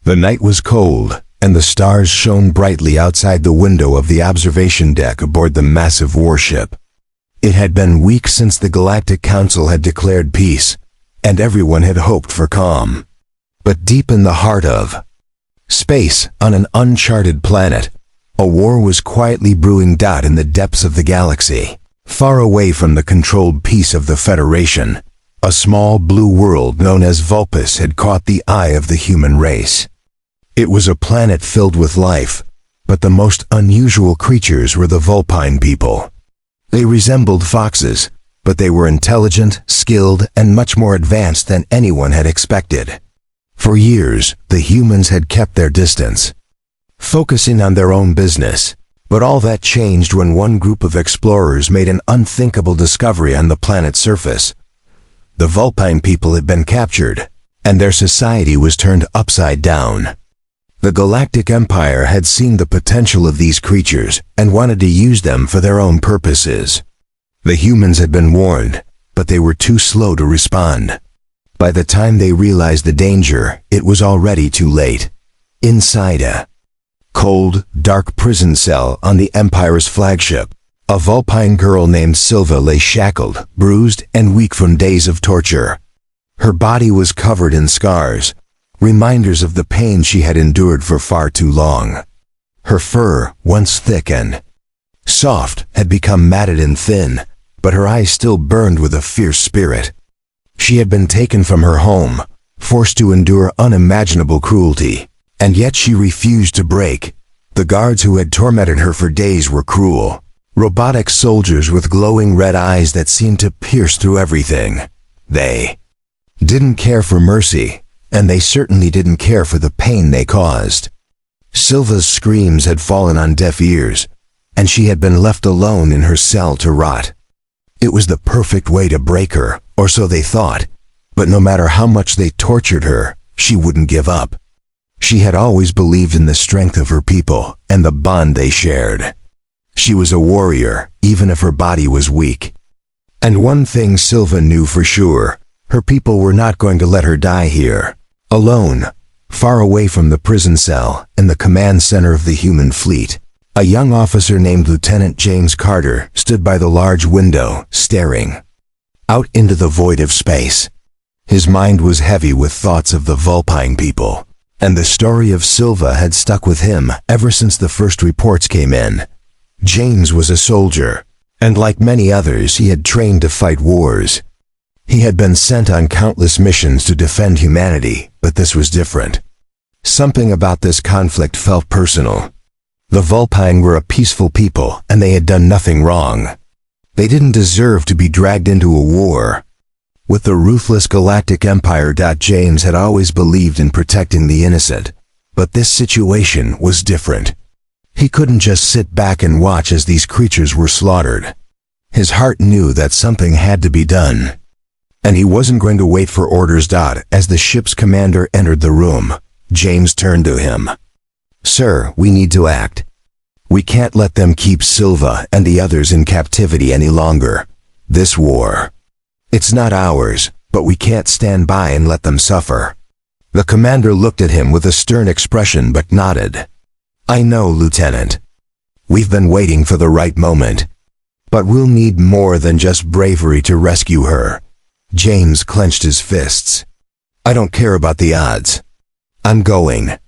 The night was cold, and the stars shone brightly outside the window of the observation deck aboard the massive warship. It had been weeks since the Galactic Council had declared peace, and everyone had hoped for calm. But deep in the heart of space, on an uncharted planet, a war was quietly brewing. In the depths of the galaxy, far away from the controlled peace of the Federation, a small blue world known as Vulpine had caught the eye of the human race. It was a planet filled with life, but the most unusual creatures were the Vulpine people. They resembled foxes, but they were intelligent, skilled, and much more advanced than anyone had expected. For years, the humans had kept their distance, focusing on their own business. But all that changed when one group of explorers made an unthinkable discovery on the planet's surface. The Vulpine people had been captured, and their society was turned upside down. The Galactic Empire had seen the potential of these creatures and wanted to use them for their own purposes. The humans had been warned, but they were too slow to respond. By the time they realized the danger, it was already too late. Inside a cold, dark prison cell on the Empire's flagship, a Vulpine girl named Silva lay shackled, bruised, and weak from days of torture. Her body was covered in scars, reminders of the pain she had endured for far too long. Her fur, once thick and soft, had become matted and thin, but her eyes still burned with a fierce spirit. She had been taken from her home, forced to endure unimaginable cruelty, and yet she refused to break. The guards who had tormented her for days were cruel, robotic soldiers with glowing red eyes that seemed to pierce through everything. They didn't care for mercy, and they certainly didn't care for the pain they caused. Silva's screams had fallen on deaf ears, and she had been left alone in her cell to rot. It was the perfect way to break her, or so they thought, but no matter how much they tortured her, she wouldn't give up. She had always believed in the strength of her people and the bond they shared. She was a warrior, even if her body was weak. And one thing Silva knew for sure: her people were not going to let her die here, alone, far away from the prison cell in the command center of the human fleet. A young officer named Lieutenant James Carter stood by the large window, staring out into the void of space. His mind was heavy with thoughts of the Vulpine people, and the story of Silva had stuck with him ever since the first reports came in. James was a soldier, and like many others, he had trained to fight wars. He had been sent on countless missions to defend humanity, but this was different. Something about this conflict felt personal. The Vulpine were a peaceful people, and they had done nothing wrong. They didn't deserve to be dragged into a war. With the ruthless Galactic Empire, James had always believed in protecting the innocent, but this situation was different. He couldn't just sit back and watch as these creatures were slaughtered. His heart knew that something had to be done, and he wasn't going to wait for orders. As the ship's commander entered the room, James turned to him. "Sir, we need to act. We can't let them keep Silva and the others in captivity any longer. This war, it's not ours, but we can't stand by and let them suffer." The commander looked at him with a stern expression but nodded. "I know, Lieutenant. We've been waiting for the right moment. But we'll need more than just bravery to rescue her." James clenched his fists. "I don't care about the odds. I'm going."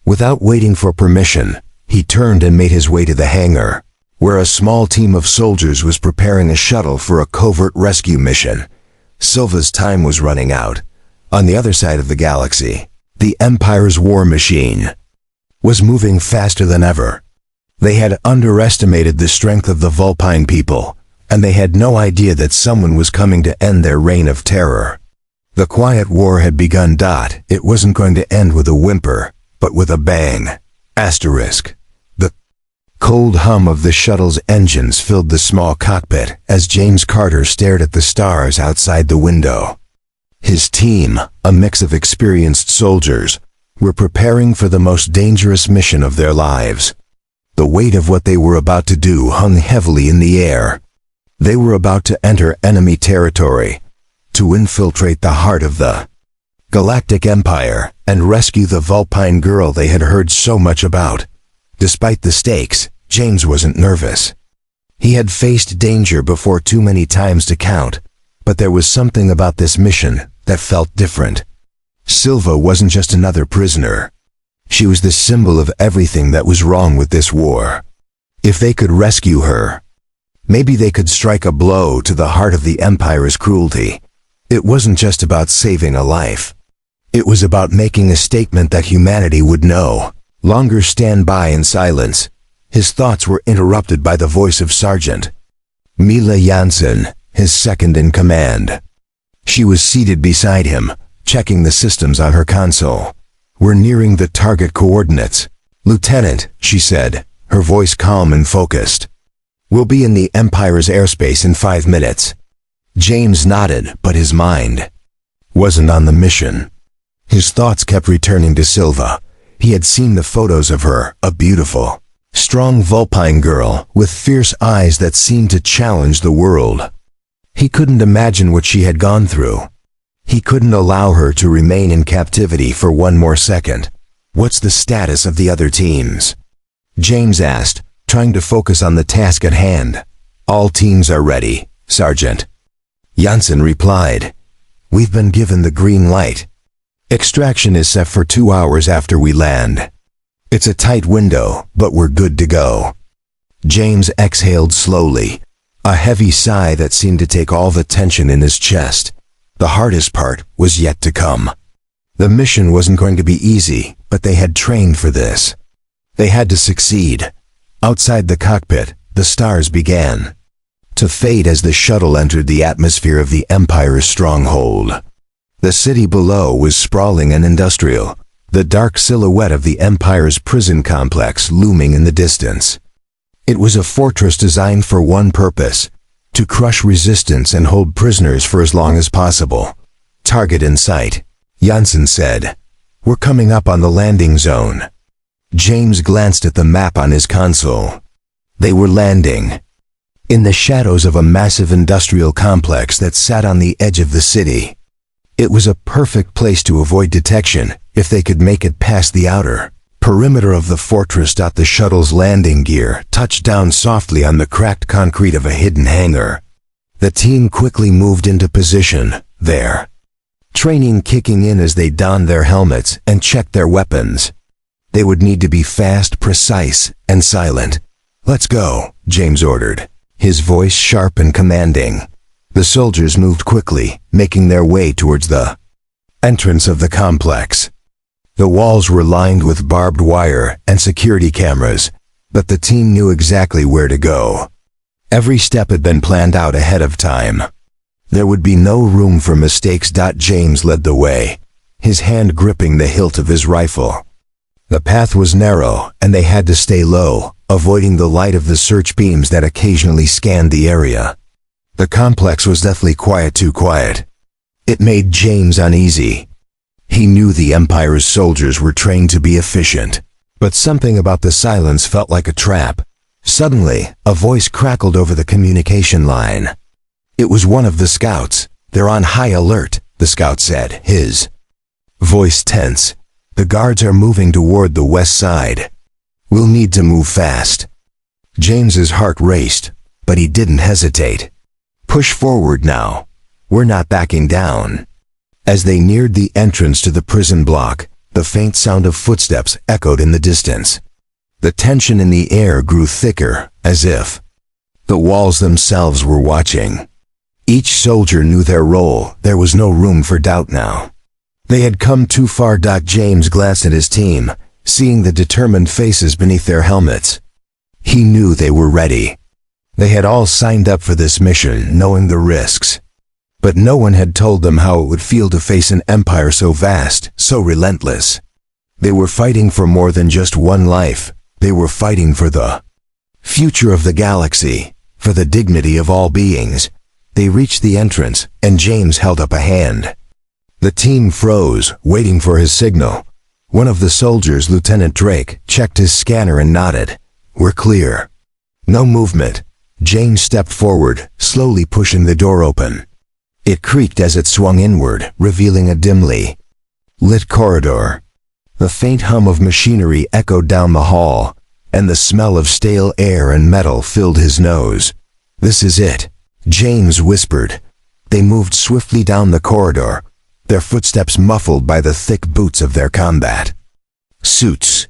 Without waiting for permission, he turned and made his way to the hangar, where a small team of soldiers was preparing a shuttle for a covert rescue mission. Silva's time was running out. On the other side of the galaxy, the Empire's war machine was moving faster than ever. They had underestimated the strength of the Vulpine people, and they had no idea that someone was coming to end their reign of terror. The quiet war had begun. It wasn't going to end with a whimper, but with a bang. The cold hum of the shuttle's engines filled the small cockpit as James Carter stared at the stars outside the window. His team, a mix of experienced soldiers, were preparing for the most dangerous mission of their lives. The weight of what they were about to do hung heavily in the air. They were about to enter enemy territory, to infiltrate the heart of the Galactic Empire, and rescue the Vulpine girl they had heard so much about. Despite the stakes, James wasn't nervous. He had faced danger before too many times to count, but there was something about this mission that felt different. Silva wasn't just another prisoner. She was the symbol of everything that was wrong with this war. If they could rescue her, maybe they could strike a blow to the heart of the Empire's cruelty. It wasn't just about saving a life. It was about making a statement that humanity would no longer stand by in silence. His thoughts were interrupted by the voice of Sergeant Mila Janssen, his second in command. She was seated beside him, checking the systems on her console. "We're nearing the target coordinates, Lieutenant," she said, her voice calm and focused. "We'll be in the Empire's airspace in 5 minutes." James nodded, but his mind wasn't on the mission. His thoughts kept returning to Silva. He had seen the photos of her, a beautiful, strong Vulpine girl with fierce eyes that seemed to challenge the world. He couldn't imagine what she had gone through. He couldn't allow her to remain in captivity for one more second. "What's the status of the other teams?" James asked, trying to focus on the task at hand. "All teams are ready, Sergeant," Janssen replied. "We've been given the green light. Extraction is set for 2 hours after we land. It's a tight window, but we're good to go." James exhaled slowly, a heavy sigh that seemed to take all the tension in his chest. The hardest part was yet to come. The mission wasn't going to be easy, but they had trained for this. They had to succeed. Outside the cockpit, the stars began to fade as the shuttle entered the atmosphere of the Empire's stronghold. The city below was sprawling and industrial, the dark silhouette of the Empire's prison complex looming in the distance. It was a fortress designed for one purpose: to crush resistance and hold prisoners for as long as possible. "Target in sight," Janssen said. "We're coming up on the landing zone." James glanced at the map on his console. They were landing in the shadows of a massive industrial complex that sat on the edge of the city. It was a perfect place to avoid detection if they could make it past the outer perimeter of the fortress. The shuttle's landing gear touched down softly on the cracked concrete of a hidden hangar. The team quickly moved into position, their training kicking in as they donned their helmets and checked their weapons. They would need to be fast, precise, and silent. "Let's go," James ordered, his voice sharp and commanding. The soldiers moved quickly, making their way towards the entrance of the complex. The walls were lined with barbed wire and security cameras, but the team knew exactly where to go. Every step had been planned out ahead of time. There would be no room for mistakes. James led the way, his hand gripping the hilt of his rifle. The path was narrow, and they had to stay low, avoiding the light of the search beams that occasionally scanned the area. The complex was deathly quiet, too quiet. It made James uneasy. He knew the Empire's soldiers were trained to be efficient, but something about the silence felt like a trap. Suddenly, a voice crackled over the communication line. It was one of the scouts. "They're on high alert," the scout said, his voice tense. "The guards are moving toward the west side. We'll need to move fast." James's heart raced, but he didn't hesitate. "Push forward now. We're not backing down." As they neared the entrance to the prison block, the faint sound of footsteps echoed in the distance. The tension in the air grew thicker, as if the walls themselves were watching. Each soldier knew their role. There was no room for doubt now. They had come too far. James glanced at his team, seeing the determined faces beneath their helmets. He knew they were ready. They had all signed up for this mission, knowing the risks. But no one had told them how it would feel to face an empire so vast, so relentless. They were fighting for more than just one life. They were fighting for the future of the galaxy, for the dignity of all beings. They reached the entrance, and James held up a hand. The team froze, waiting for his signal. One of the soldiers, Lieutenant Drake, checked his scanner and nodded. "We're clear." No movement. James stepped forward, slowly pushing the door open. It creaked as it swung inward, revealing a dimly lit corridor. The faint hum of machinery echoed down the hall, and the smell of stale air and metal filled his nose. "This is it," James whispered. They moved swiftly down the corridor, their footsteps muffled by the thick boots of their combat suits.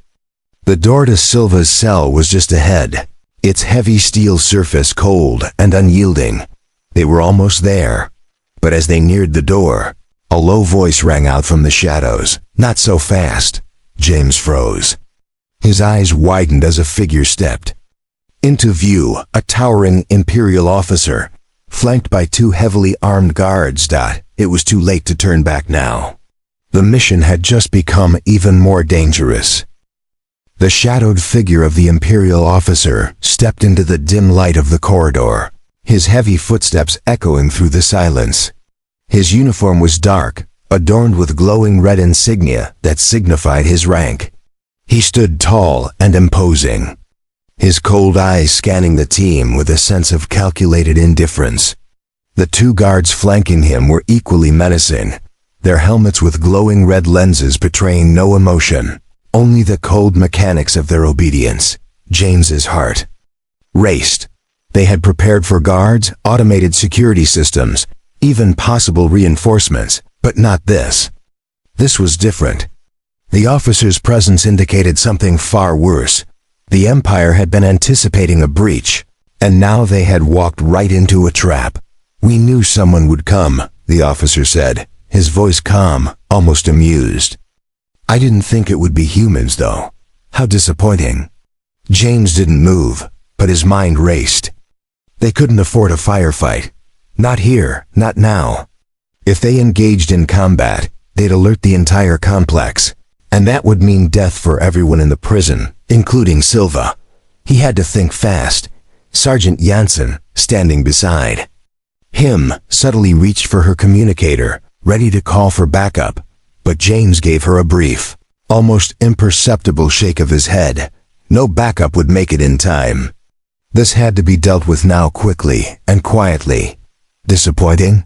The door to Silva's cell was just ahead, its heavy steel surface cold and unyielding. They were almost there, but as they neared the door, a low voice rang out from the shadows. "Not so fast." James froze. His eyes widened as a figure stepped into view, a towering Imperial officer, flanked by two heavily armed guards. It was too late to turn back now. The mission had just become even more dangerous. The shadowed figure of the Imperial officer stepped into the dim light of the corridor, his heavy footsteps echoing through the silence. His uniform was dark, adorned with glowing red insignia that signified his rank. He stood tall and imposing, his cold eyes scanning the team with a sense of calculated indifference. The two guards flanking him were equally menacing, their helmets with glowing red lenses betraying no emotion, only the cold mechanics of their obedience. James's heart raced. They had prepared for guards, automated security systems, even possible reinforcements, but not this. This was different. The officer's presence indicated something far worse. The Empire had been anticipating a breach, and now they had walked right into a trap. "We knew someone would come," the officer said, his voice calm, almost amused. "I didn't think it would be humans, though. How disappointing." James didn't move, but his mind raced. They couldn't afford a firefight. Not here, not now. If they engaged in combat, they'd alert the entire complex, and that would mean death for everyone in the prison, including Silva. He had to think fast. Sergeant Janssen, standing beside him, subtly reached for her communicator, ready to call for backup, but James gave her a brief, almost imperceptible shake of his head. No backup would make it in time. This had to be dealt with now, quickly and quietly. "Disappointing?"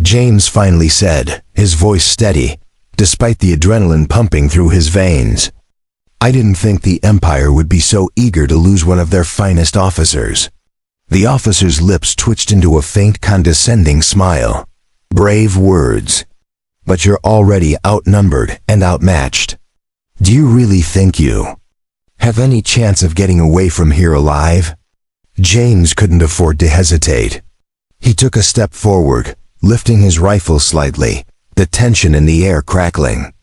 James finally said, his voice steady, despite the adrenaline pumping through his veins. "I didn't think the Empire would be so eager to lose one of their finest officers." The officer's lips twitched into a faint condescending smile. "Brave words. But you're already outnumbered and outmatched. Do you really think you have any chance of getting away from here alive?" James couldn't afford to hesitate. He took a step forward, lifting his rifle slightly, the tension in the air crackling.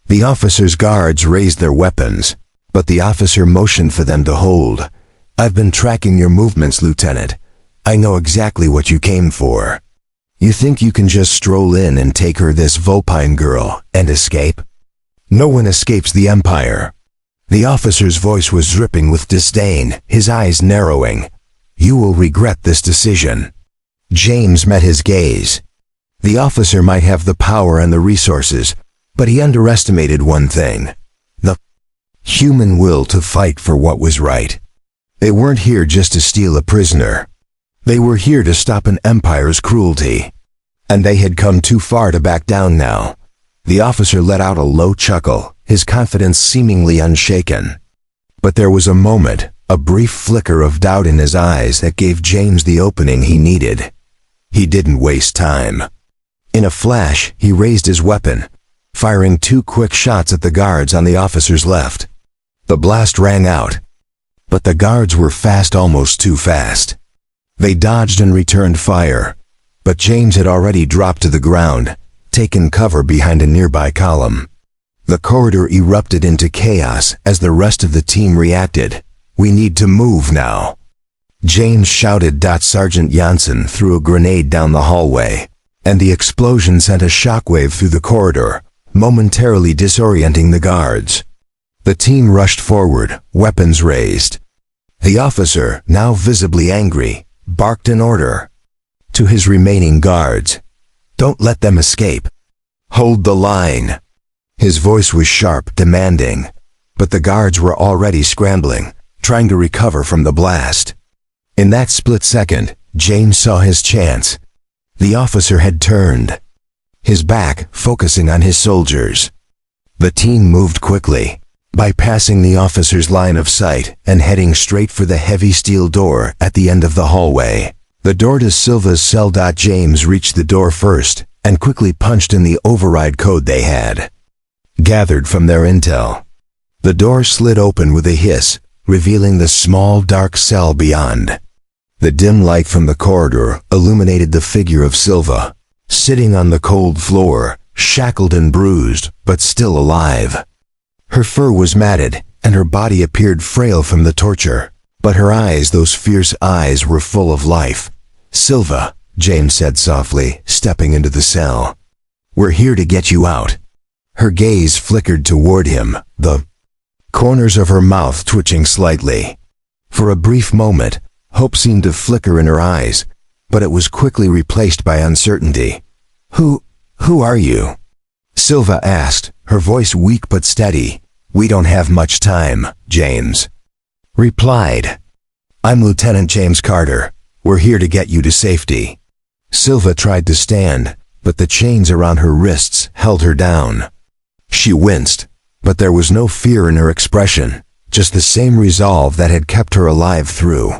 The officer's guards raised their weapons, but the officer motioned for them to hold. "I've been tracking your movements, Lieutenant. I know exactly what you came for. You think you can just stroll in and take her, this Vulpine girl, and escape? No one escapes the Empire." The officer's voice was dripping with disdain, his eyes narrowing. "You will regret this decision." James met his gaze. The officer might have the power and the resources, but he underestimated one thing: the human will to fight for what was right. They weren't here just to steal a prisoner. They were here to stop an empire's cruelty. And they had come too far to back down now. The officer let out a low chuckle, his confidence seemingly unshaken. But there was a moment, a brief flicker of doubt in his eyes that gave James the opening he needed. He didn't waste time. In a flash, he raised his weapon, firing 2 quick shots at the guards on the officer's left. The blast rang out, but the guards were fast, almost too fast. They dodged and returned fire, but James had already dropped to the ground, taken cover behind a nearby column. The corridor erupted into chaos as the rest of the team reacted. "We need to move now," James shouted. Sergeant Janssen threw a grenade down the hallway, and the explosion sent a shockwave through the corridor, momentarily disorienting the guards. The team rushed forward, weapons raised. The officer, now visibly angry, barked an order to his remaining guards. "Don't let them escape. Hold the line." His voice was sharp, demanding, but the guards were already scrambling, trying to recover from the blast. In that split second, James saw his chance. The officer had turned, his back focusing on his soldiers. The team moved quickly, bypassing the officer's line of sight and heading straight for the heavy steel door at the end of the hallway. The door to Silva's cell. James reached the door first and quickly punched in the override code they had gathered from their intel. The door slid open with a hiss, revealing the small dark cell beyond. The dim light from the corridor illuminated the figure of Silva, sitting on the cold floor, shackled and bruised, but still alive. Her fur was matted, and her body appeared frail from the torture, but her eyes, those fierce eyes, were full of life. "Silva," James said softly, stepping into the cell. "We're here to get you out." Her gaze flickered toward him, the corners of her mouth twitching slightly. For a brief moment, hope seemed to flicker in her eyes, but it was quickly replaced by uncertainty. Who are you?" Silva asked, her voice weak but steady. "We don't have much time," James replied. "I'm Lieutenant James Carter. We're here to get you to safety." Silva tried to stand, but the chains around her wrists held her down. She winced, but there was no fear in her expression, just the same resolve that had kept her alive through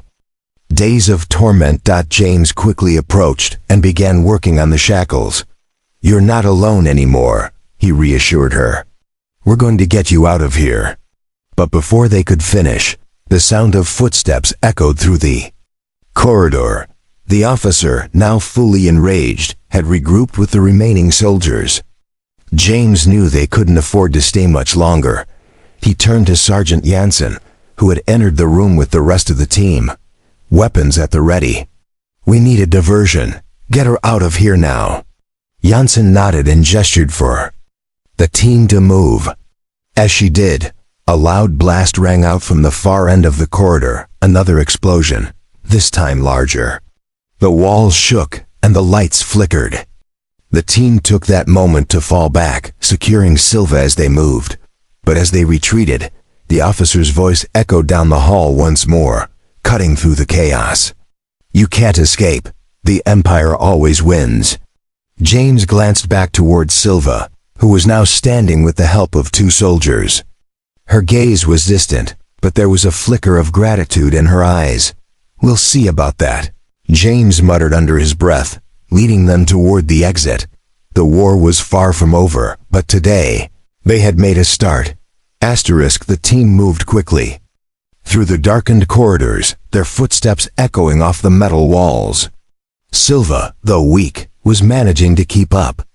days of torment. James quickly approached and began working on the shackles. "You're not alone anymore," he reassured her. "We're going to get you out of here." But before they could finish, the sound of footsteps echoed through the corridor. The officer, now fully enraged, had regrouped with the remaining soldiers. James knew they couldn't afford to stay much longer. He turned to Sergeant Jansen, who had entered the room with the rest of the team, weapons at the ready. "We need a diversion. Get her out of here now." Jansen nodded and gestured for the team to move. As she did, a loud blast rang out from the far end of the corridor, another explosion, this time larger. The walls shook and the lights flickered. The team took that moment to fall back, securing Silva as they moved. But as they retreated, the officer's voice echoed down the hall once more, cutting through the chaos. "You can't escape. The Empire always wins." James glanced back toward Silva, who was now standing with the help of two soldiers. Her gaze was distant, but there was a flicker of gratitude in her eyes. "We'll see about that," James muttered under his breath, leading them toward the exit. The war was far from over, but today, they had made a start. The team moved quickly through the darkened corridors, their footsteps echoing off the metal walls. Silva, though weak, was managing to keep up.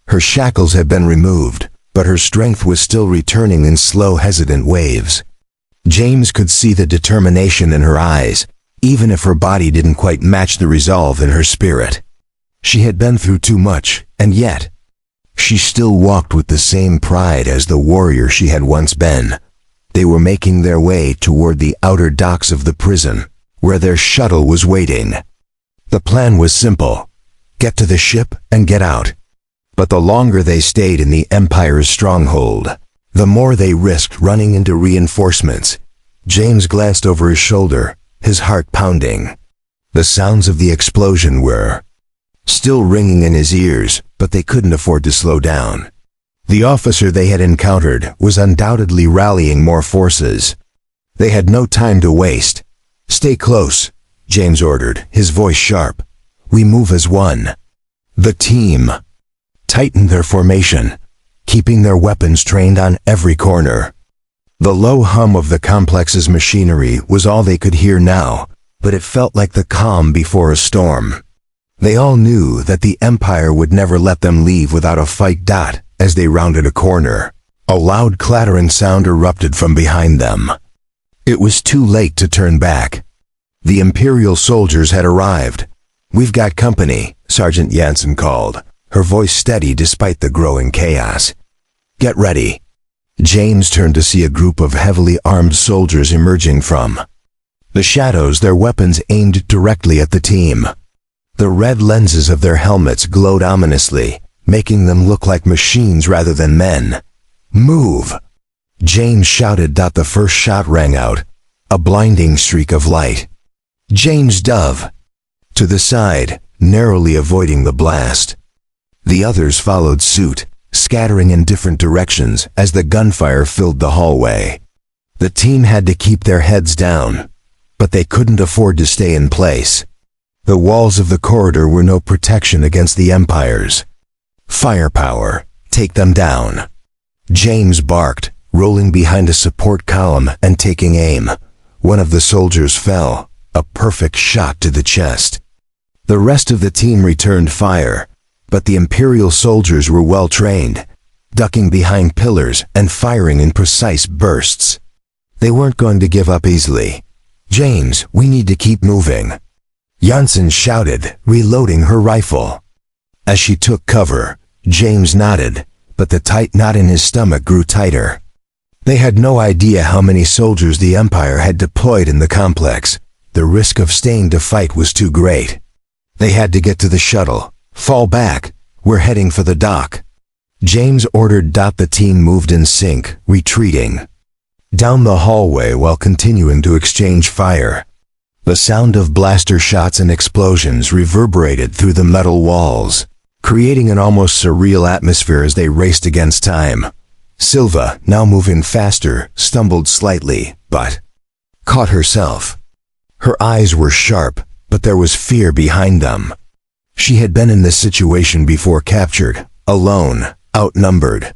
Her shackles had been removed, but her strength was still returning in slow, hesitant waves. James could see the determination in her eyes, even if her body didn't quite match the resolve in her spirit. She had been through too much, and yet, she still walked with the same pride as the warrior she had once been. They were making their way toward the outer docks of the prison, where their shuttle was waiting. The plan was simple: get to the ship and get out. But the longer they stayed in the Empire's stronghold, the more they risked running into reinforcements. James glanced over his shoulder, his heart pounding. The sounds of the explosion were still ringing in his ears, but they couldn't afford to slow down. The officer they had encountered was undoubtedly rallying more forces. They had no time to waste. "Stay close," James ordered, his voice sharp. "We move as one." The team tightened their formation, keeping their weapons trained on every corner. The low hum of the complex's machinery was all they could hear now, but it felt like the calm before a storm. They all knew that the Empire would never let them leave without a fight. As they rounded a corner, a loud clattering sound erupted from behind them. It was too late to turn back. The Imperial soldiers had arrived. "We've got company," Sergeant Jansen called, her voice steady despite the growing chaos. "Get ready." James turned to see a group of heavily armed soldiers emerging from the shadows, their weapons aimed directly at the team. The red lenses of their helmets glowed ominously, making them look like machines rather than men. "Move!" James shouted. The first shot rang out, a blinding streak of light. James dove to the side, narrowly avoiding the blast. The others followed suit, scattering in different directions as the gunfire filled the hallway. The team had to keep their heads down, but they couldn't afford to stay in place. The walls of the corridor were no protection against the Empire's firepower. Take them down, James barked, rolling behind a support column and taking aim. One of the soldiers fell, a perfect shot to the chest. The rest of the team returned fire, but the Imperial soldiers were well trained, ducking behind pillars and firing in precise bursts. They weren't going to give up easily. "James, we need to keep moving," Janssen shouted, reloading her rifle. As she took cover, James nodded, but the tight knot in his stomach grew tighter. They had no idea how many soldiers the Empire had deployed in the complex. The risk of staying to fight was too great. They had to get to the shuttle. "Fall back. We're heading for the dock," James ordered. The team moved in sync, retreating down the hallway while continuing to exchange fire. The sound of blaster shots and explosions reverberated through the metal walls, creating an almost surreal atmosphere as they raced against time. Silva, now moving faster, stumbled slightly, but caught herself. Her eyes were sharp, but there was fear behind them. She had been in this situation before, captured, alone, outnumbered.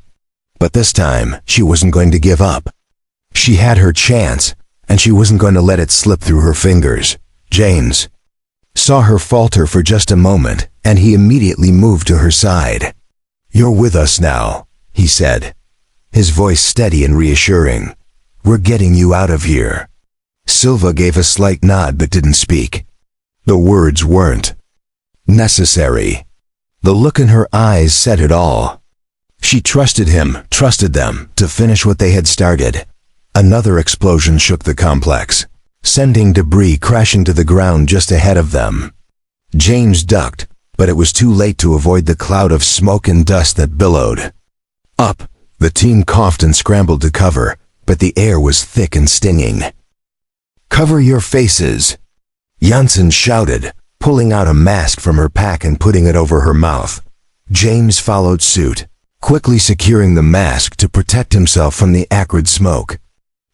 But this time, she wasn't going to give up. She had her chance, and she wasn't going to let it slip through her fingers. James saw her falter for just a moment, and he immediately moved to her side. "You're with us now," he said, his voice steady and reassuring. "We're getting you out of here." Silva gave a slight nod but didn't speak. The words weren't necessary. The look in her eyes said it all. She trusted him, trusted them, to finish what they had started. Another explosion shook the complex, sending debris crashing to the ground just ahead of them. James ducked, but it was too late to avoid the cloud of smoke and dust that billowed up. The team coughed and scrambled to cover, but the air was thick and stinging. "Cover your faces," Janssen shouted, pulling out a mask from her pack and putting it over her mouth. James followed suit, quickly securing the mask to protect himself from the acrid smoke.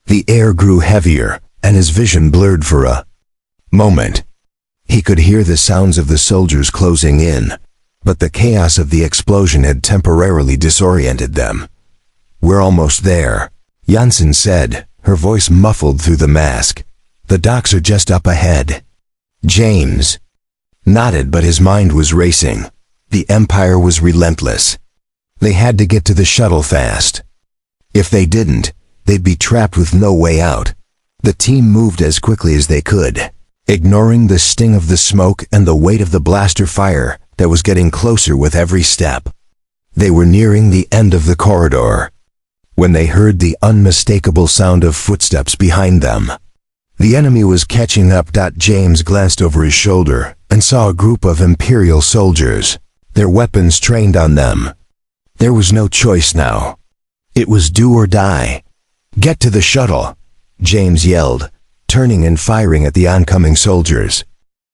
The air grew heavier, and his vision blurred for a moment. He could hear the sounds of the soldiers closing in, but the chaos of the explosion had temporarily disoriented them. "We're almost there," Janssen said, her voice muffled through the mask. "The docks are just up ahead." James nodded, but his mind was racing. The Empire was relentless. They had to get to the shuttle fast. If they didn't, they'd be trapped with no way out. The team moved as quickly as they could, ignoring the sting of the smoke and the weight of the blaster fire that was getting closer with every step. They were nearing the end of the corridor when they heard the unmistakable sound of footsteps behind them. The enemy was catching up. James glanced over his shoulder and saw a group of Imperial soldiers, their weapons trained on them. There was no choice now. It was do or die. "Get to the shuttle," James yelled, turning and firing at the oncoming soldiers.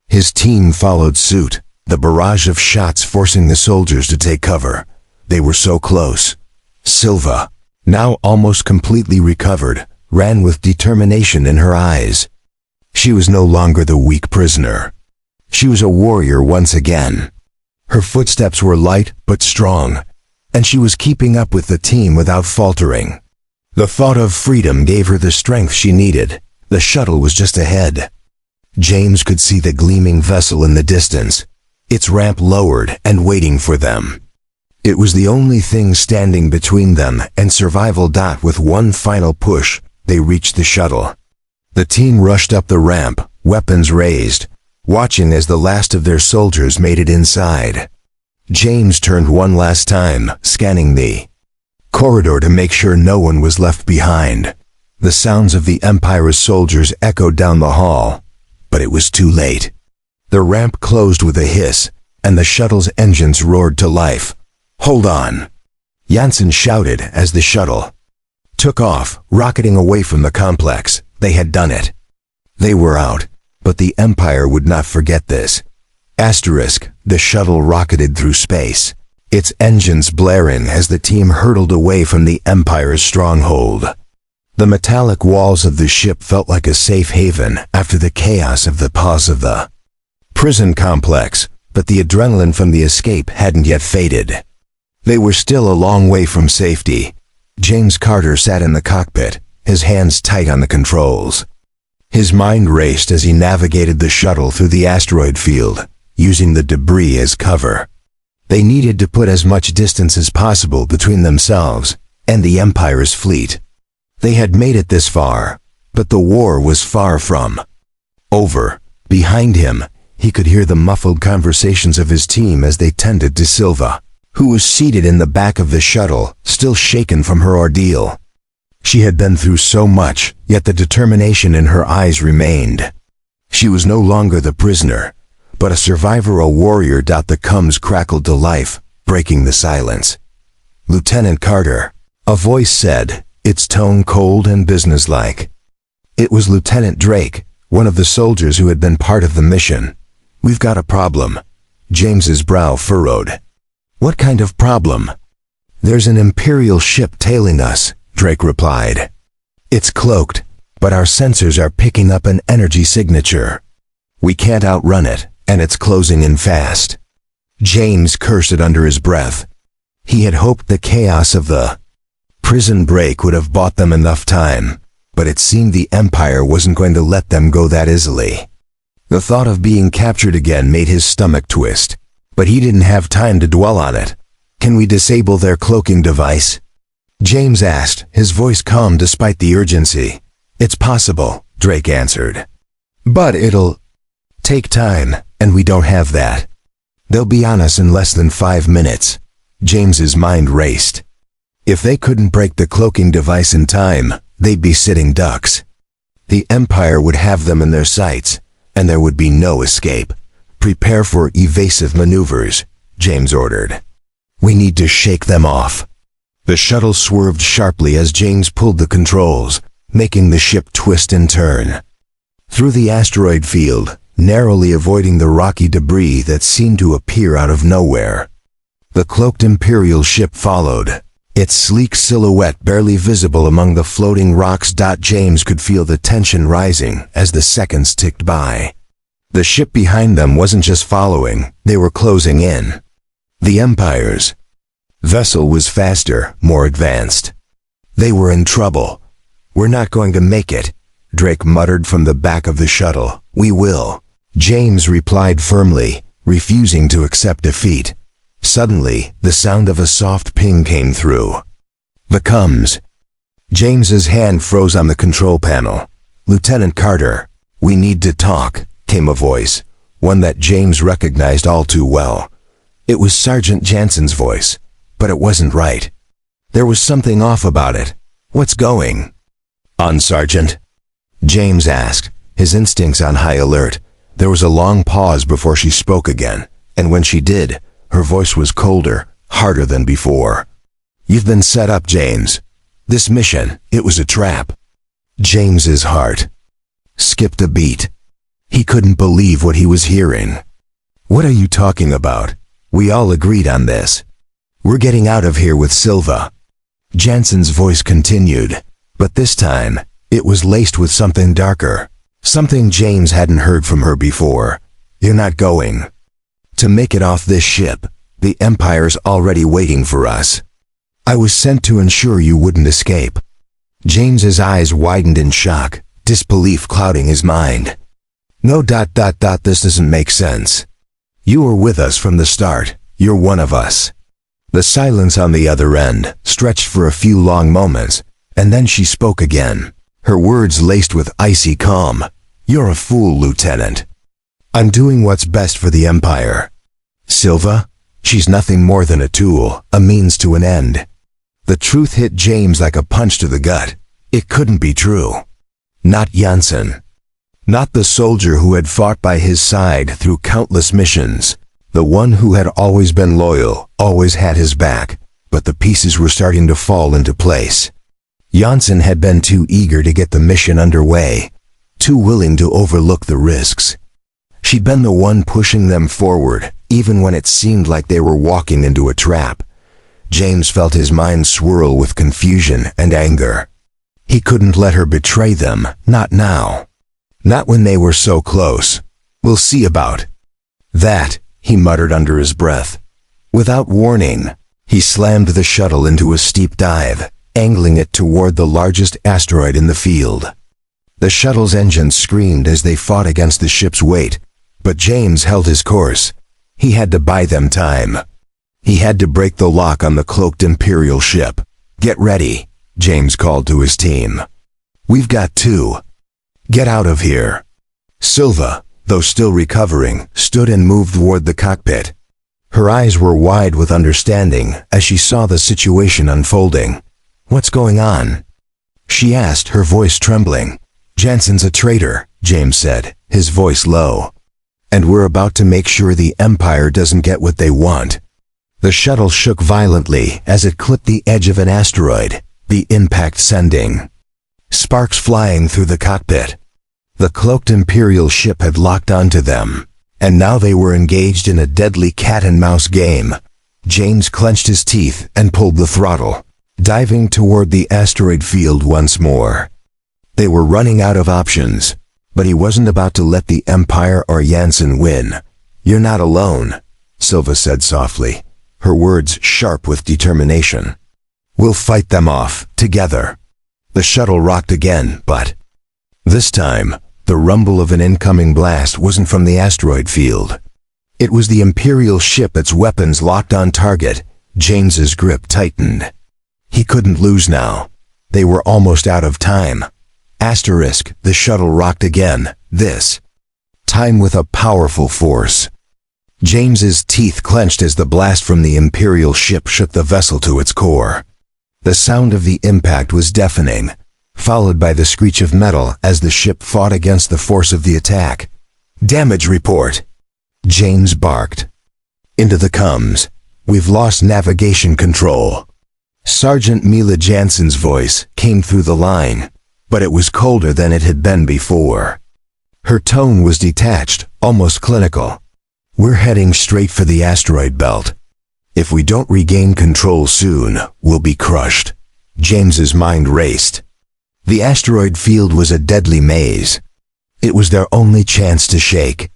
His team followed suit, the barrage of shots forcing the soldiers to take cover. They were so close. Silva, now almost completely recovered, ran with determination in her eyes. She was no longer the weak prisoner. She was a warrior once again. Her footsteps were light but strong, and she was keeping up with the team without faltering. The thought of freedom gave her the strength she needed. The shuttle was just ahead. James could see the gleaming vessel in the distance, its ramp lowered and waiting for them. It was the only thing standing between them and survival. With one final push, they reached the shuttle. The team rushed up the ramp, weapons raised, watching as the last of their soldiers made it inside. James turned one last time, scanning the corridor to make sure no one was left behind. The sounds of the Empire's soldiers echoed down the hall, but it was too late. The ramp closed with a hiss, and the shuttle's engines roared to life. "Hold on," Janssen shouted as the shuttle took off, rocketing away from the complex. They had done it. They were out, but the Empire would not forget this. The shuttle rocketed through space, its engines blaring as the team hurtled away from the Empire's stronghold. The metallic walls of the ship felt like a safe haven after the chaos of the pause of the prison complex, but the adrenaline from the escape hadn't yet faded. They were still a long way from safety. James Carter sat in the cockpit, his hands tight on the controls. His mind raced as he navigated the shuttle through the asteroid field, using the debris as cover. They needed to put as much distance as possible between themselves and the Empire's fleet. They had made it this far, but the war was far from over. Behind him, he could hear the muffled conversations of his team as they tended to Silva, who was seated in the back of the shuttle, still shaken from her ordeal. She had been through so much, yet the determination in her eyes remained. She was no longer the prisoner, but a survivor, a warrior. The Cums crackled to life, breaking the silence. "Lieutenant Carter," a voice said, its tone cold and businesslike. It was Lieutenant Drake, one of the soldiers who had been part of the mission. "We've got a problem." James's brow furrowed. "What kind of problem?" "There's an Imperial ship tailing us," Drake replied. "It's cloaked, but our sensors are picking up an energy signature. We can't outrun it, and it's closing in fast." James cursed it under his breath. He had hoped the chaos of the prison break would have bought them enough time, but it seemed the Empire wasn't going to let them go that easily. The thought of being captured again made his stomach twist, but he didn't have time to dwell on it. "Can we disable their cloaking device?" James asked, his voice calm despite the urgency. "It's possible," Drake answered. "But it'll take time, and we don't have that. They'll be on us in less than 5 minutes." James's mind raced. If they couldn't break the cloaking device in time, they'd be sitting ducks. The Empire would have them in their sights, and there would be no escape. "Prepare for evasive maneuvers," James ordered. "We need to shake them off." The shuttle swerved sharply as James pulled the controls, making the ship twist and turn. Through the asteroid field, narrowly avoiding the rocky debris that seemed to appear out of nowhere. The cloaked Imperial ship followed, its sleek silhouette barely visible among the floating rocks. James could feel the tension rising as the seconds ticked by. The ship behind them wasn't just following, they were closing in. The Empire's vessel was faster, more advanced. They were in trouble. "We're not going to make it," Drake muttered from the back of the shuttle. "We will," James replied firmly, refusing to accept defeat. Suddenly, the sound of a soft ping came through. "The Cums." James's hand froze on the control panel. "Lieutenant Carter, we need to talk," came a voice, one that James recognized all too well. It was Sergeant Jansen's voice, but it wasn't right. There was something off about it. "What's going on, Sergeant?" James asked, his instincts on high alert. There was a long pause before she spoke again, and when she did, her voice was colder, harder than before. "You've been set up, James. This mission, it was a trap." James's heart skipped a beat. He couldn't believe what he was hearing. "What are you talking about? We all agreed on this. We're getting out of here with Silva." Jansen's voice continued, but this time, it was laced with something darker, something James hadn't heard from her before. "You're not going to make it off this ship. The Empire's already waiting for us. I was sent to ensure you wouldn't escape." James's eyes widened in shock, disbelief clouding his mind. "No, this doesn't make sense. You were with us from the start. You're one of us." The silence on the other end stretched for a few long moments, and then she spoke again, her words laced with icy calm. "You're a fool, Lieutenant. I'm doing what's best for the Empire. Silva, she's nothing more than a tool, a means to an end." The truth hit James like a punch to the gut. It couldn't be true. Not Jansen. Not the soldier who had fought by his side through countless missions. The one who had always been loyal, always had his back, but the pieces were starting to fall into place. Jansen had been too eager to get the mission underway, too willing to overlook the risks. She'd been the one pushing them forward, even when it seemed like they were walking into a trap. James felt his mind swirl with confusion and anger. He couldn't let her betray them, not now. Not when they were so close. We'll see about that, he muttered under his breath. Without warning, he slammed the shuttle into a steep dive, angling it toward the largest asteroid in the field. The shuttle's engines screamed as they fought against the ship's weight, but James held his course. He had to buy them time. He had to break the lock on the cloaked Imperial ship. Get ready, James called to his team. We've got to get out of here. Silva, though still recovering, stood and moved toward the cockpit. Her eyes were wide with understanding as she saw the situation unfolding. What's going on? She asked, her voice trembling. Jansen's a traitor, James said, his voice low. And we're about to make sure the Empire doesn't get what they want. The shuttle shook violently as it clipped the edge of an asteroid, the impact sending sparks flying through the cockpit. The cloaked Imperial ship had locked onto them, and now they were engaged in a deadly cat-and-mouse game. James clenched his teeth and pulled the throttle, diving toward the asteroid field once more. They were running out of options, but he wasn't about to let the Empire or Jansen win. You're not alone, Silva said softly, her words sharp with determination. We'll fight them off, together. The shuttle rocked again, but this time, the rumble of an incoming blast wasn't from the asteroid field. It was the Imperial ship, its weapons locked on target. James's grip tightened. He couldn't lose now. They were almost out of time. Asterisk, the shuttle rocked again, this time with a powerful force. James's teeth clenched as the blast from the Imperial ship shook the vessel to its core. The sound of the impact was deafening, followed by the screech of metal as the ship fought against the force of the attack. Damage report, James barked. Into the comms. We've lost navigation control. Sergeant Mila Jansen's voice came through the line, but it was colder than it had been before. Her tone was detached, almost clinical. We're heading straight for the asteroid belt. If we don't regain control soon, we'll be crushed. James's mind raced. The asteroid field was a deadly maze. It was their only chance to shake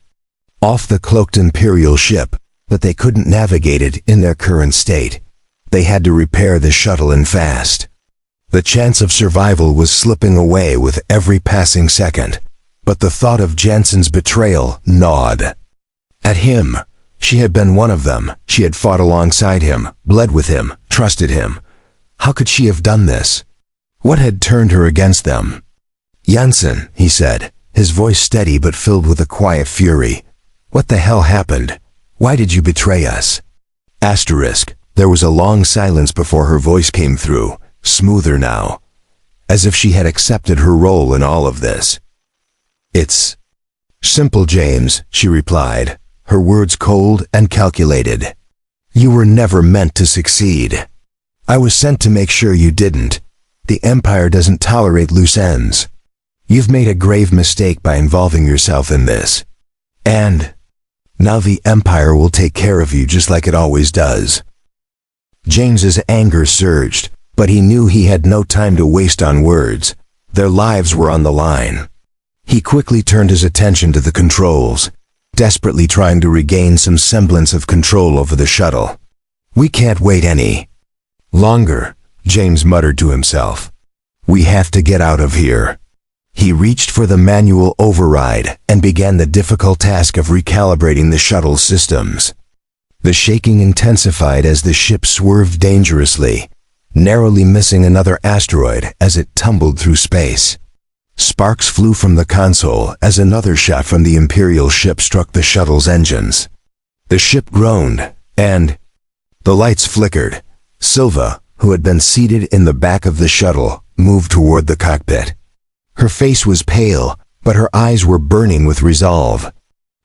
off the cloaked Imperial ship, but they couldn't navigate it in their current state. They had to repair the shuttle and fast. The chance of survival was slipping away with every passing second, but the thought of Jansen's betrayal gnawed at him. She had been one of them. She had fought alongside him, bled with him, trusted him. How could she have done this? What had turned her against them? Jansen, he said, his voice steady but filled with a quiet fury. What the hell happened? Why did you betray us? Asterisk. There was a long silence before her voice came through, smoother now, as if she had accepted her role in all of this. It's simple, James, she replied, her words cold and calculated. You were never meant to succeed. I was sent to make sure you didn't. The Empire doesn't tolerate loose ends. You've made a grave mistake by involving yourself in this. And now the Empire will take care of you just like it always does. James's anger surged, but he knew he had no time to waste on words. Their lives were on the line. He quickly turned his attention to the controls, desperately trying to regain some semblance of control over the shuttle. We can't wait any longer, James muttered to himself. We have to get out of here. He reached for the manual override and began the difficult task of recalibrating the shuttle's systems. The shaking intensified as the ship swerved dangerously, narrowly missing another asteroid as it tumbled through space. Sparks flew from the console as another shot from the Imperial ship struck the shuttle's engines. The ship groaned, and the lights flickered. Silva, who had been seated in the back of the shuttle, moved toward the cockpit. Her face was pale, but her eyes were burning with resolve.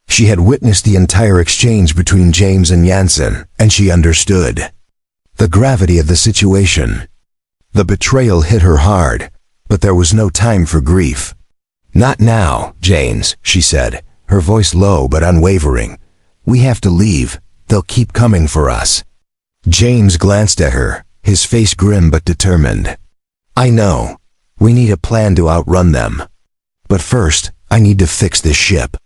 She had witnessed the entire exchange between James and Jansen, and she understood the gravity of the situation. The betrayal hit her hard, but there was no time for grief. Not now, James, she said, her voice low but unwavering. We have to leave. They'll keep coming for us. James glanced at her, his face grim but determined. I know. We need a plan to outrun them. But first, I need to fix this ship.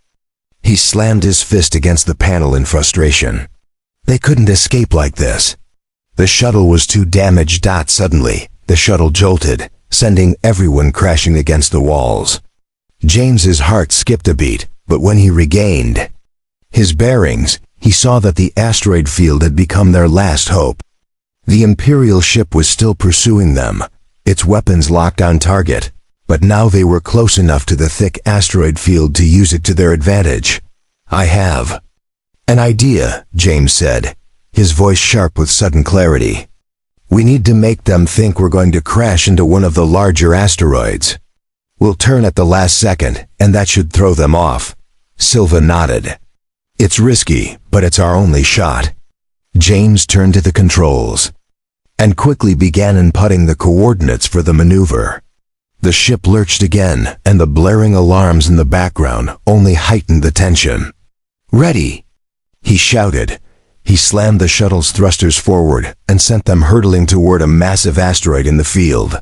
He slammed his fist against the panel in frustration. They couldn't escape like this. The shuttle was too damaged. Suddenly, the shuttle jolted, sending everyone crashing against the walls. James's heart skipped a beat, but when he regained his bearings, he saw that the asteroid field had become their last hope. The Imperial ship was still pursuing them, its weapons locked on target, but now they were close enough to the thick asteroid field to use it to their advantage. I have an idea, James said, his voice sharp with sudden clarity. We need to make them think we're going to crash into one of the larger asteroids. We'll turn at the last second, and that should throw them off. Silva nodded. It's risky, but it's our only shot. James turned to the controls and quickly began inputting the coordinates for the maneuver. The ship lurched again, and the blaring alarms in the background only heightened the tension. Ready! He shouted. He slammed the shuttle's thrusters forward and sent them hurtling toward a massive asteroid in the field.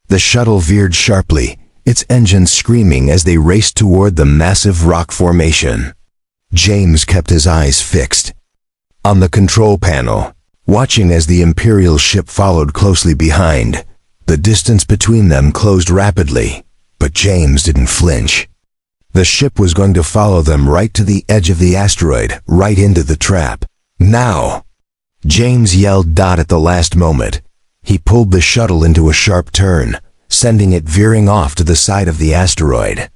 The shuttle veered sharply, its engines screaming as they raced toward the massive rock formation. James kept his eyes fixed on the control panel, watching as the Imperial ship followed closely behind. The distance between them closed rapidly, but James didn't flinch. The ship was going to follow them right to the edge of the asteroid, right into the trap. Now! James yelled at the last moment. He pulled the shuttle into a sharp turn, sending it veering off to the side of the asteroid.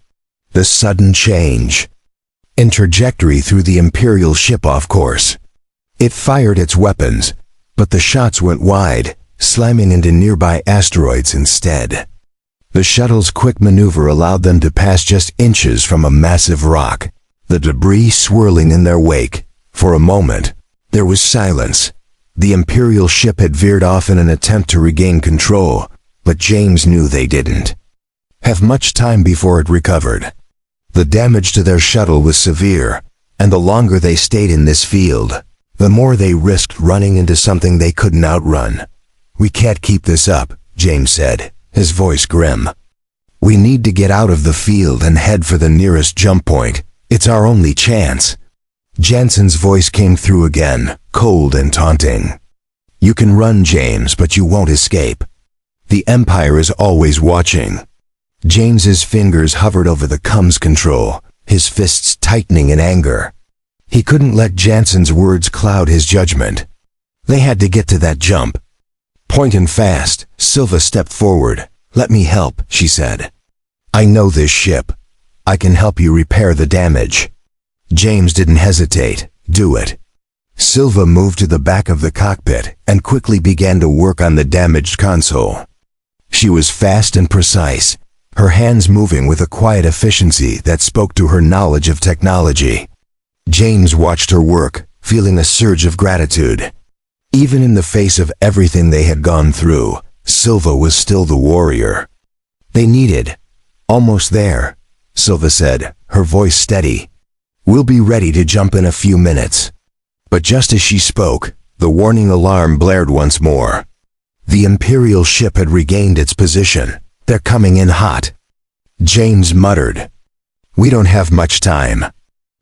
The sudden change in trajectory threw the Imperial ship off course. It fired its weapons, but the shots went wide, slamming into nearby asteroids instead. The shuttle's quick maneuver allowed them to pass just inches from a massive rock, the debris swirling in their wake. For a moment, there was silence. The Imperial ship had veered off in an attempt to regain control, but James knew they didn't have much time before it recovered. The damage to their shuttle was severe, and the longer they stayed in this field, the more they risked running into something they couldn't outrun. We can't keep this up, James said, his voice grim. We need to get out of the field and head for the nearest jump point. It's our only chance. Jensen's voice came through again, cold and taunting. You can run, James, but you won't escape. The Empire is always watching. James's fingers hovered over the comms control, his fists tightening in anger. He couldn't let Jensen's words cloud his judgment. They had to get to that jump. Point and fast. Silva stepped forward. Let me help, she said. I know this ship. I can help you repair the damage. James didn't hesitate. Do it. Silva moved to the back of the cockpit and quickly began to work on the damaged console. She was fast and precise, her hands moving with a quiet efficiency that spoke to her knowledge of technology. James watched her work, feeling a surge of gratitude. Even in the face of everything they had gone through, Silva was still the warrior they needed. Almost there, Silva said, her voice steady. We'll be ready to jump in a few minutes. But just as she spoke, the warning alarm blared once more. The Imperial ship had regained its position. They're coming in hot. James muttered. We don't have much time.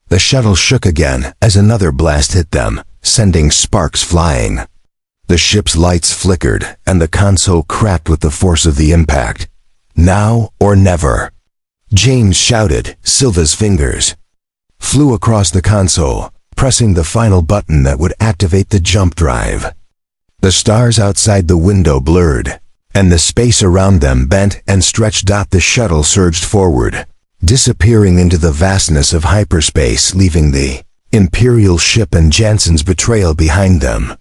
The shuttle shook again as another blast hit them, sending sparks flying. The ship's lights flickered and the console cracked with the force of the impact. Now or never. James shouted. Silva's fingers flew across the console, pressing the final button that would activate the jump drive. The stars outside the window blurred, and the space around them bent and stretched. The shuttle surged forward, disappearing into the vastness of hyperspace, leaving the Imperial ship and Jensen's betrayal behind them.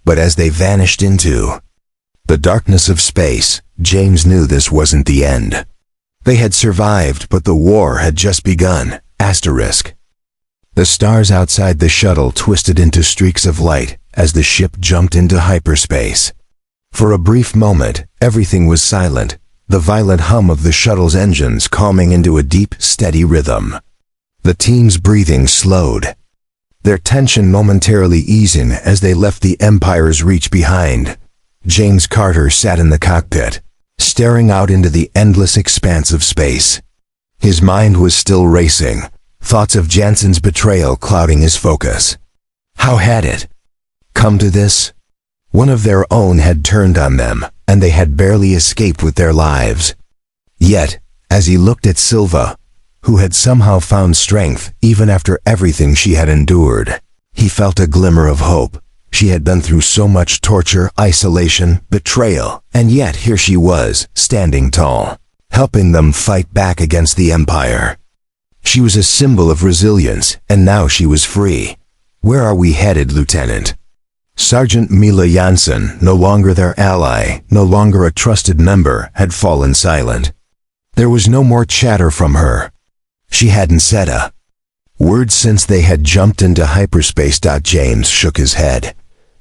But as they vanished into the darkness of space, James knew this wasn't the end. They had survived, but the war had just begun. Asterisk. The stars outside the shuttle twisted into streaks of light as the ship jumped into hyperspace. For a brief moment, everything was silent, the violent hum of the shuttle's engines calming into a deep, steady rhythm. The team's breathing slowed. their tension momentarily easing as they left the Empire's reach behind. James Carter sat in the cockpit, staring out into the endless expanse of space. His mind was still racing, thoughts of Jansen's betrayal clouding his focus. How had it come to this? One of their own had turned on them, and they had barely escaped with their lives. Yet, as he looked at Silva, who had somehow found strength even after everything she had endured, he felt a glimmer of hope. She had been through so much torture, isolation, betrayal, and yet here she was, standing tall, helping them fight back against the Empire. She was a symbol of resilience, and now she was free. Where are we headed, Lieutenant? Sergeant Mila Janssen, no longer their ally, no longer a trusted member, had fallen silent. There was no more chatter from her. She hadn't said a word since they had jumped into hyperspace. James shook his head.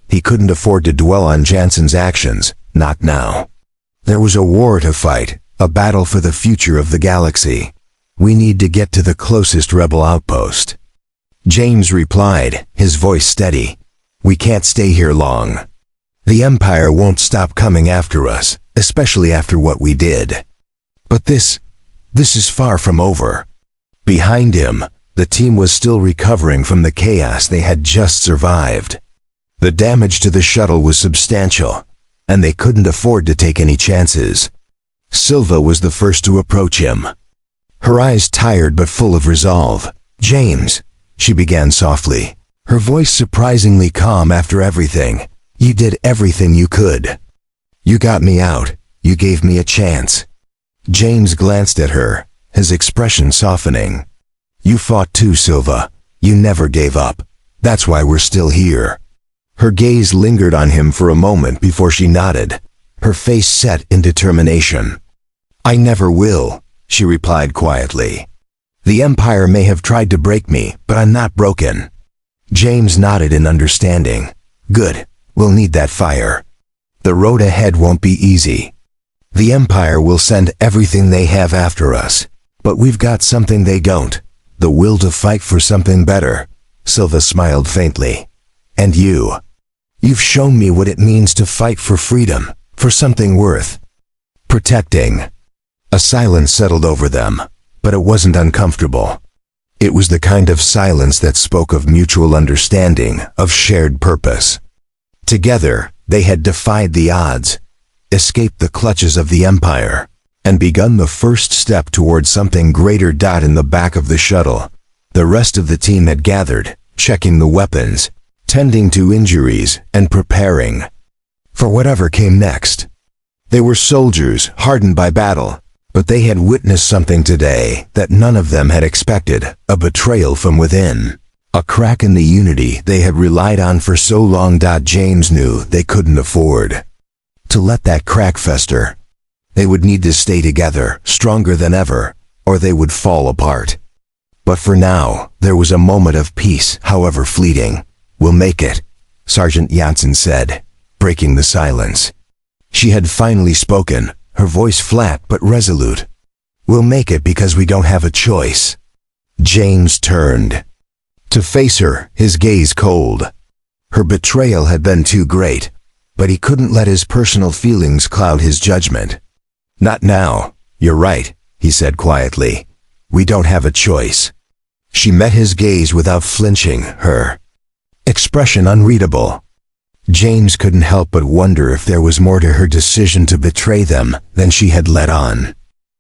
He couldn't afford to dwell on Jansen's actions, not now. There was a war to fight, a battle for the future of the galaxy. We need to get to the closest rebel outpost. James replied, his voice steady. We can't stay here long. The Empire won't stop coming after us, especially after what we did. But this is far from over. Behind him, the team was still recovering from the chaos they had just survived. The damage to the shuttle was substantial, and they couldn't afford to take any chances. Silva was the first to approach him. Her eyes tired but full of resolve. James, she began softly, her voice surprisingly calm after everything. You did everything you could. You got me out. You gave me a chance. James glanced at her, his expression softening. You fought too, Silva. You never gave up. That's why we're still here. Her gaze lingered on him for a moment before she nodded, her face set in determination. I never will, she replied quietly. The Empire may have tried to break me, but I'm not broken. James nodded in understanding. Good, we'll need that fire. The road ahead won't be easy. The Empire will send everything they have after us, but we've got something they don't, the will to fight for something better. Silva smiled faintly. And you've shown me what it means to fight for freedom, for something worth protecting. A silence settled over them, but it wasn't uncomfortable. It was the kind of silence that spoke of mutual understanding, of shared purpose. Together, they had defied the odds, escaped the clutches of the Empire, and begun the first step toward something greater. In the back of the shuttle, the rest of the team had gathered, checking the weapons, tending to injuries, and preparing for whatever came next. They were soldiers, hardened by battle, but they had witnessed something today that none of them had expected, a betrayal from within. A crack in the unity they had relied on for so long. James knew they couldn't afford to let that crack fester. They would need to stay together, stronger than ever, or they would fall apart. But for now, there was a moment of peace, however fleeting. We'll make it, Sergeant Janssen said, breaking the silence. She had finally spoken, her voice flat but resolute. We'll make it because we don't have a choice. James turned to face her, his gaze cold. Her betrayal had been too great, but he couldn't let his personal feelings cloud his judgment. Not now, you're right, he said quietly. We don't have a choice. She met his gaze without flinching, her expression unreadable. James couldn't help but wonder if there was more to her decision to betray them than she had let on.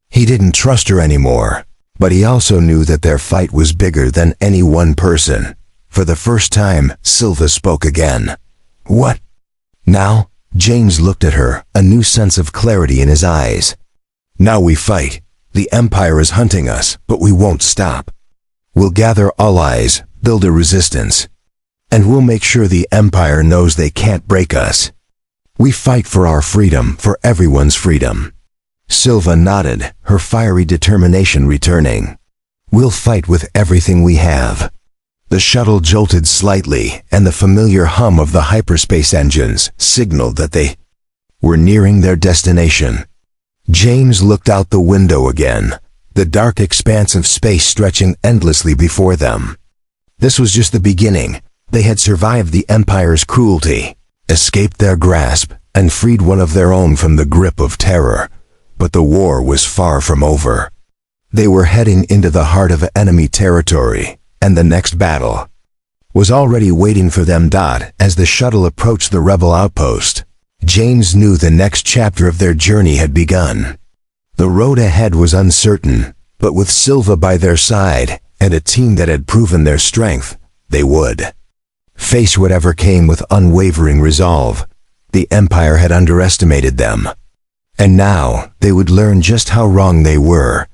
He didn't trust her anymore, but he also knew that their fight was bigger than any one person. For the first time, Silva spoke again. What? Now? James looked at her, a new sense of clarity in his eyes. Now we fight. The Empire is hunting us, but we won't stop. We'll gather allies, build a resistance, and we'll make sure the Empire knows they can't break us. We fight for our freedom, for everyone's freedom. Silva nodded, her fiery determination returning. We'll fight with everything we have. The shuttle jolted slightly, and the familiar hum of the hyperspace engines signaled that they were nearing their destination. James looked out the window again, the dark expanse of space stretching endlessly before them. This was just the beginning. They had survived the Empire's cruelty, escaped their grasp, and freed one of their own from the grip of terror. But the war was far from over. They were heading into the heart of enemy territory, and the next battle was already waiting for them. As the shuttle approached the rebel outpost, James knew the next chapter of their journey had begun. The road ahead was uncertain, but with Silva by their side, and a team that had proven their strength, they would face whatever came with unwavering resolve. The Empire had underestimated them, and now they would learn just how wrong they were.